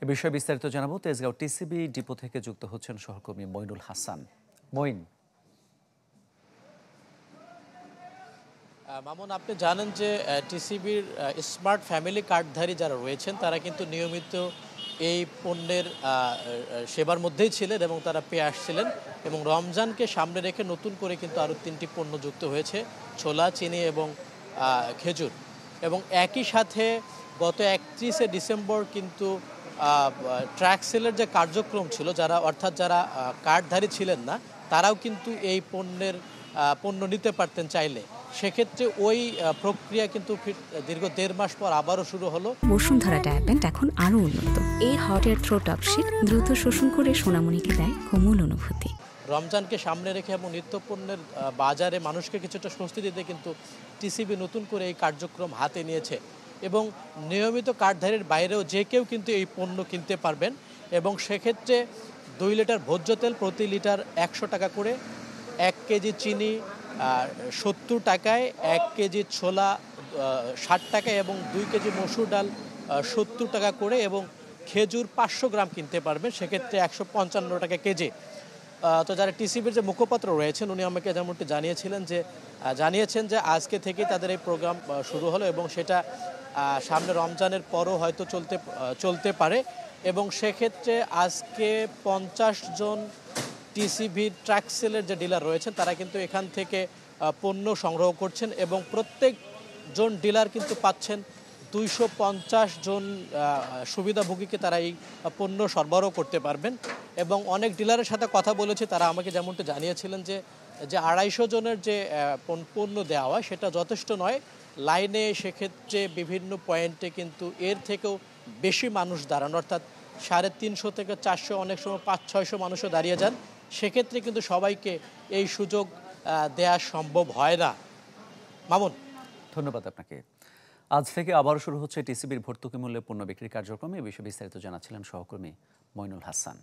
এ বিষয়ে বিস্তারিত জানাবো। তেজগাঁও টিসিবি ডিপো থেকে যুক্ত হচ্ছেন সহকর্মী মইনুল হাসান। মইন। মামুন, আপনি জানেন যে টিসিবির স্মার্ট ফ্যামিলি কার্ডধারী যারা রয়েছেন তারা কিন্তু নিয়মিত এই পণ্যের সেবার মধ্যেই ছিলেন এবং তারা পেয়ে আসছিলেন। এবং রমজানকে সামনে রেখে নতুন করে কিন্তু আরও 3টি পণ্য যুক্ত হয়েছে: ছোলা, চিনি এবং খেজুর। এবং একই সাথে গত 31শে ডিসেম্বর কিন্তু ট্র্যাক সেলের যে কার্যক্রম ছিল, যারা কার্ডধারী ছিলেন না তারাও কিন্তু এই পণ্য নিতে পারতেন চাইলে। সেক্ষেত্রে ওই প্রক্রিয়া কিন্তু দীর্ঘ 1.5 মাস পর আবারও শুরু হলো। বসুন্ধরা ডায়াপেন্ট এখন আরো উন্নত। এই hot air through top sheet দ্রুত শোষণ করে সোনামণিকে দেয় কোমল অনুভূতি। রমজানকে সামনে রেখে এবং নিত্যপণ্যের বাজারে মানুষকে কিছুটা স্বস্তি দিতে কিন্তু টিসিবি নতুন করে এই কার্যক্রম হাতে নিয়েছে। এবং নিয়মিত কার্ডধারীর বাইরেও যে কেউ কিন্তু এই পণ্য কিনতে পারবেন। এবং সেক্ষেত্রে 2 লিটার ভোজ্য তেল প্রতি লিটার 100 টাকা করে, 1 কেজি চিনি 70 টাকায়, 1 কেজি ছোলা 60 টাকায় এবং 2 কেজি মসুর ডাল 70 টাকা করে, এবং খেজুর 500 গ্রাম কিনতে পারবেন, সেক্ষেত্রে 155 টাকা কেজি। তো যারা টিসিবির যে মুখপাত্র রয়েছেন উনি আমাকে যেমনটি জানিয়েছেন যে আজকে থেকেই তাদের এই প্রোগ্রাম শুরু হলো এবং সেটা সামনে রমজানের পরও হয়তো চলতে পারে। এবং সেক্ষেত্রে আজকে 50 জন টিসিবির ট্র্যাক সেলের যে ডিলার রয়েছেন তারা কিন্তু এখান থেকে পণ্য সংগ্রহ করছেন এবং প্রত্যেকজন ডিলার কিন্তু পাচ্ছেন 250 জন সুবিধাভোগীকে তারা এই পণ্য সরবরাহ করতে পারবেন। এবং অনেক ডিলারের সাথে কথা বলেছে, তারা আমাকে যেমনটা জানিয়েছিলেন যে 250 জনের যে পণ্য দেওয়া হয় সেটা যথেষ্ট নয়। লাইনে সেক্ষেত্রে বিভিন্ন পয়েন্টে কিন্তু এর থেকেও বেশি মানুষ দাঁড়ানো, অর্থাৎ 350 থেকে 400, অনেক সময় 500-600 মানুষও দাঁড়িয়ে যান। সেক্ষেত্রে কিন্তু সবাইকে এই সুযোগ দেয়া সম্ভব হয় না। মামুন, ধন্যবাদ আপনাকে। আজ থেকে আবারও শুরু হচ্ছে টিসিবির ভর্তুকি মূল্যে পণ্য বিক্রির কার্যক্রম। এ বিষয়ে বিস্তারিত জানাচ্ছিলেন সহকর্মী মইনুল হাসান।